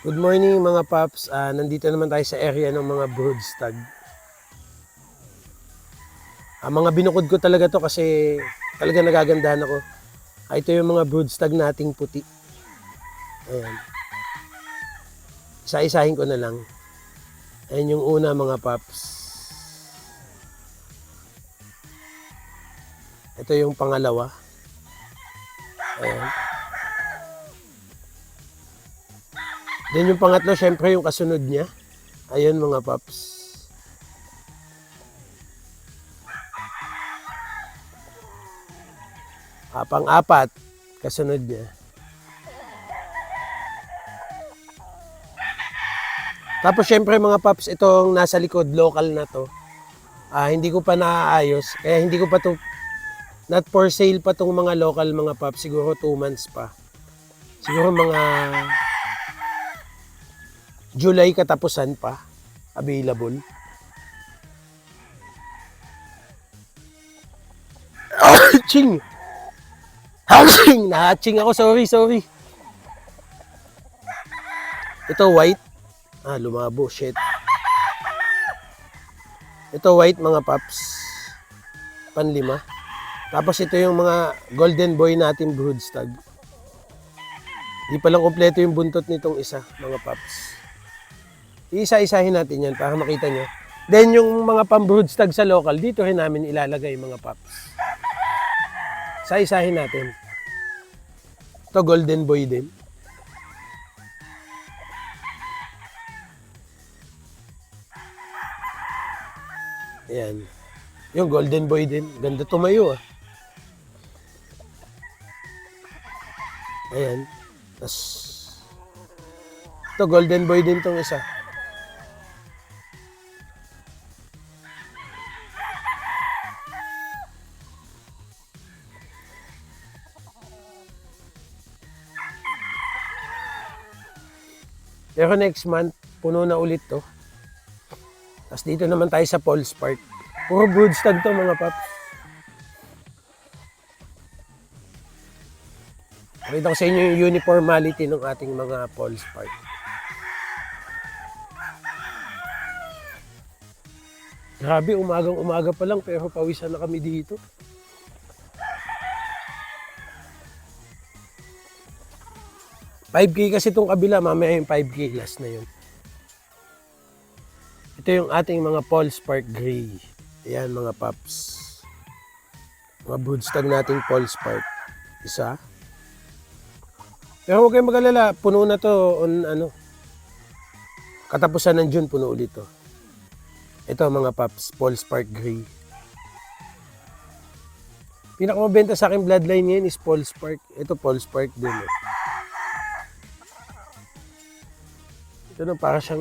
Good morning mga paps. Nandito naman tayo sa area ng mga brood stag. Mga binukod ko talaga to kasi talaga nagagandahan ako. Ito yung mga brood stag nating puti. Ayan. Isa-isahin ko na lang. Ayan yung una mga paps. Ito yung pangalawa. Ayan. Then yung pangatlo, syempre yung kasunod niya. Ayun mga paps. Pang-apat, kasunod niya. Tapos syempre mga paps, itong nasa likod, local na to. Hindi ko pa naaayos, kaya hindi ko pa to, not for sale pa tong mga local mga paps, siguro 2 months pa. Siguro mga July katapusan pa, available. Ching! Haching! Nahaching ako, sorry. Ito white. Lumabo, shit. Ito white mga paps. Panlima. Tapos ito yung mga golden boy natin brood stag. Di pa lang kompleto yung buntot nitong isa, mga paps. Iisa-isahin natin yan para makita nyo. Then yung mga pang-brood stag sa local, dito rin namin ilalagay mga paps. Isa-isahin natin. Ito golden boy din. Ayan. Yung golden boy din. Ganda tumayo ah. Ayan. Tapos, ito golden boy din tong isa. Pero next month, puno na ulit to. Tapos dito naman tayo sa Paul's Park. Puro brood stag to mga paps. Pakita ko sa inyo yung uniformality ng ating mga Paul's Park. Grabe, umagang-umaga pa lang pero pawisan na kami dito. $5K kasi itong kabila, mamaya yung 5K last na yun. Ito yung ating mga Paul's Park Gray. Ayan mga paps. Mga brood stag nating Paul's Park. Isa. Pero huwag kayong mag-alala, puno na to on katapusan ng June, puno ulit to. Ito mga paps, Paul's Park Gray. Pinakamabenta sa akin bloodline ngayon is Paul's Park. Ito Paul's Park din. Ito na para siyang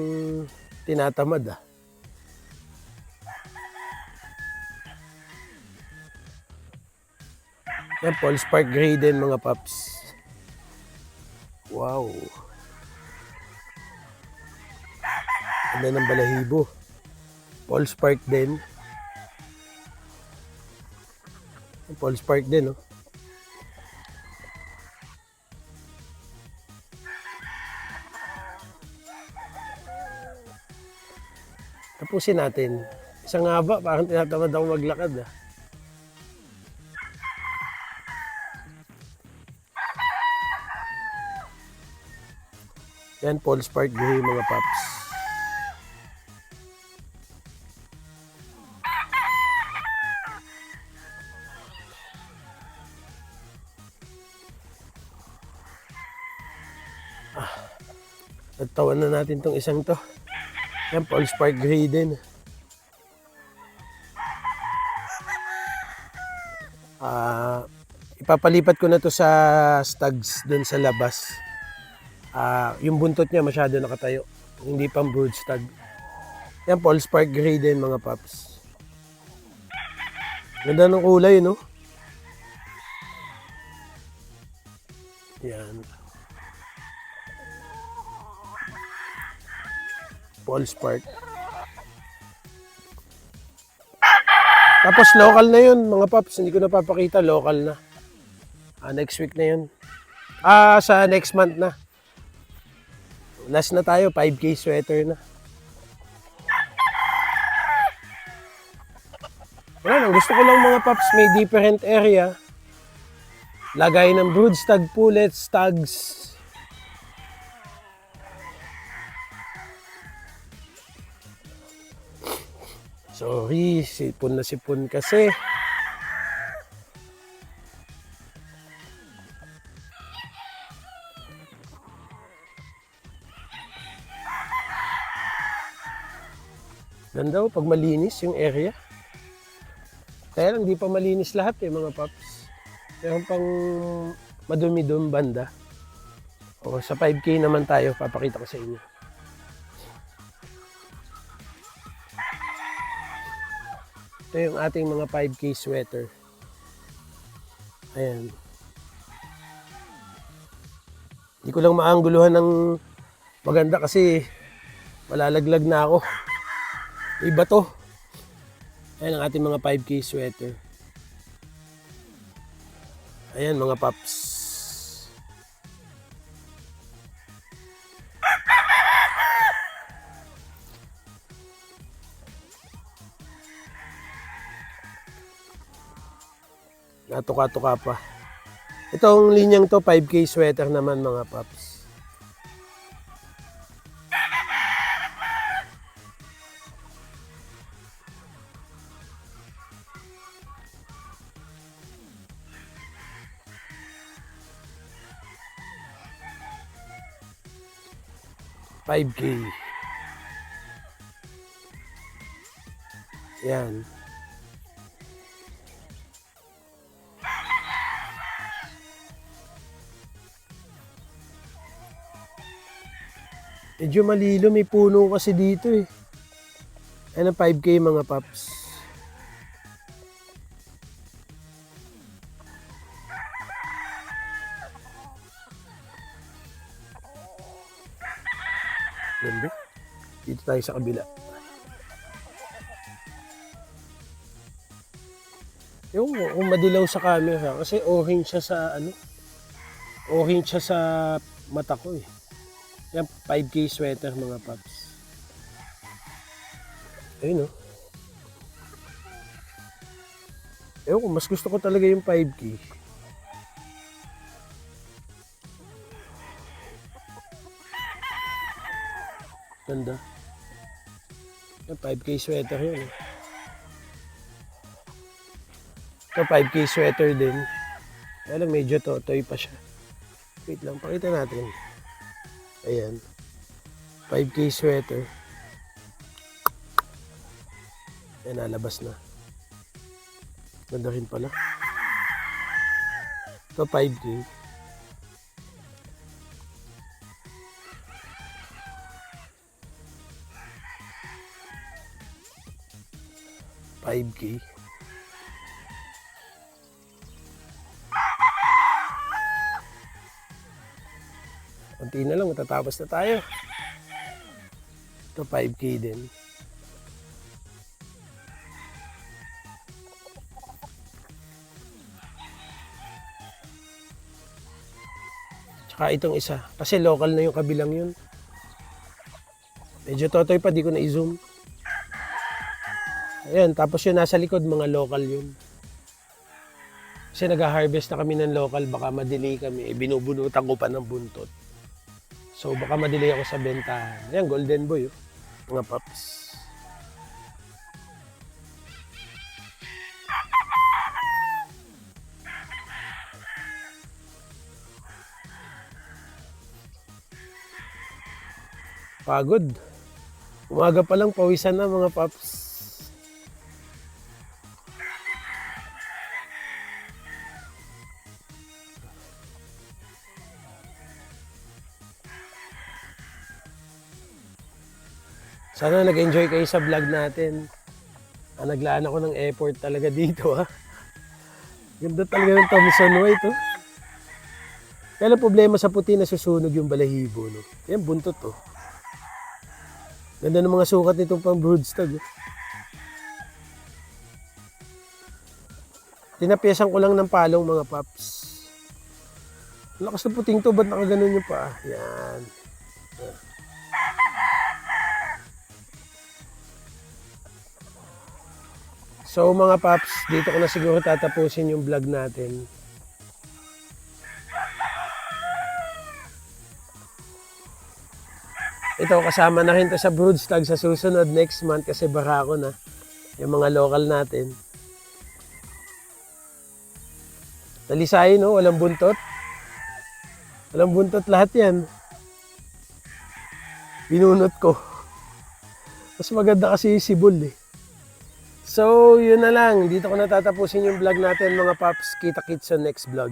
tinatamad ah. Yan, Paul's Park Gray din mga paps. Wow. Ganda ng balahibo. Paul's Park din. Paul's Park din, oh. Tapusin natin. Isang haba, parang tinatamad ako maglakad, ah. Yan, Paul's Park Gray mga paps. Nagtawan na natin tong isang to. Yan, Paul's Park Gray din. Ipapalipat ko na to sa stags dun sa labas. Yung buntot niya masyado nakatayo. Hindi pang brood stag. Yan, Paul's Park Gray din mga paps. Ganda ng kulay, no? Yan. Paul's Park. Tapos local na yun, mga paps. Hindi ko napapakita, local na. Next week na yun. Sa next month na. last na tayo, 5K sweater na. Wala, gusto ko lang mga paps, may different area. Lagay ng brood stag, pullets, stags. Sorry, sipon na sipon kasi. Ganda pag malinis yung area. Kaya lang di pa malinis lahat mga paps. Meron pang madumi-dum banda. O sa 5K naman tayo, papakita ko sa inyo. Ito yung ating mga 5K sweater. Ayan. Hindi ko lang maangguluhan ng maganda kasi malalaglag na ako. Iba to. Ayan ang ating mga 5K sweater. Ayan mga paps. Natuka-tuka pa. Itong linyang to, 5K sweater naman mga paps. $5K. Yan. Medyo malilo, may puno kasi dito eh. Ayan ang 5K mga paps. Ganda. Dito tayo sa kabila. Yung kung madilaw sa camera kasi orange siya sa orange siya sa mata ko eh. Yan 5K sweater mga paps. Ayun Ewan ko, mas gusto ko talaga yung 5K. Ganda. Yung 5K sweater yun. Ito 5K sweater din. Kaya lang medyo totoy pa siya. Wait lang, pakita natin. Ayan. 5K sweater. Ayan, nalabas na. Ganda rin pala. Ito 5K. $5K. Kunti na lang, matatapos na tayo. Ito 5K din. Tsaka itong isa. Kasi local na yung kabilang yun. Medyo totoy pa, di ko na i-zoom. Ayan, tapos yung nasa likod, mga local yun. Kasi nag-harvest na kami ng local, baka ma-delay kami. Binubunutan ko pa ng buntot. So baka ma-delay ako sa bentahan. Ayan, golden boy, mga paps. Pagod. Umaga pa lang, pawisan na mga paps. Sana nag-enjoy kayo sa vlog natin. Naglaan ako ng effort talaga dito Ganda talaga ng Thompson White Kaya lang problema sa puti, nasusunog yung balahibo Yan, buntot Ganda ng mga sukat nitong pang broodstag Tinapyasan ko lang ng palong mga paps. Lakas ng puting to, ba't nakaganon yung paa? Yan. So mga paps, dito ko na siguro tatapusin yung vlog natin. Ito, kasama na rin to sa broodstag sa susunod next month kasi barako na yung mga local natin. Talisay, no? Walang buntot. Walang buntot lahat yan. Binunot ko. Mas maganda kasi si Bull eh. So, yun na lang. Dito ko natatapusin yung vlog natin mga paps. Kita-kits sa next vlog.